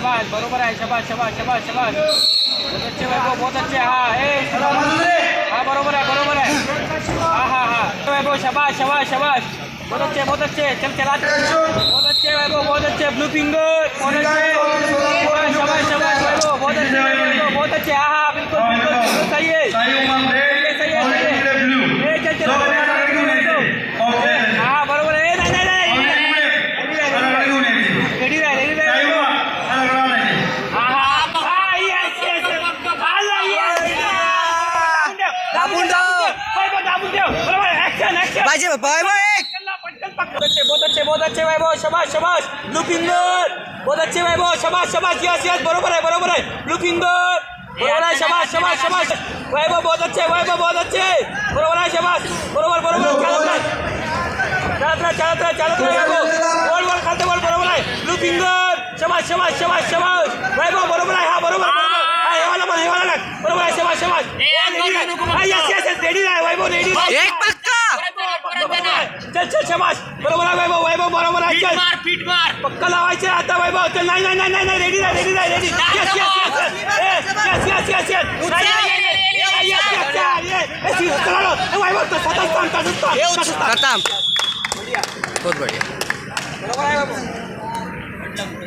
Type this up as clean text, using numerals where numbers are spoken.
शाबाश बरोबर आहे शाबाश शाबाश शाबाश शाबाश बहुत अच्छे वैभव बहुत अच्छे हाँ बरोबर है हाँ वैभव शाबाश शाबाश शाबाश बहुत अच्छे चल चला बहुत अच्छे वैभव बहुत अच्छे ब्लू फिंगर बहुत अच्छे शाबाश शाबाश वैभव बहुत अच्छे हाँ बिल्कुल सही है हाँ बरोबर है बहुत अच्छे वैभव शाबाश शाबाश ब्लू फिंगर बहुत अच्छे वैभव शाबाश शाबाश यस बरोबर है ब्लू फिंगर बरोबर है शाबाश शाबाश शाबाश वैभव बहुत अच्छे बरोबर है शाबाश बरोबर चालत बोल खाते बोल बरोबर है ब्लू फिंगर शाबाश शाबाश शाबाश शाबाश वैभव बरोबर है हाँ बरोबर बरोबर है शाबाश शाबाश यस रेडी है वैभव रेडी चल शाबाश बरोबर आहे वैभव बरोबर आहे चल फिट मार पक्का लावायचे आता वैभव चल नाही रेडी बहुत बढ़िया बरोबर आहे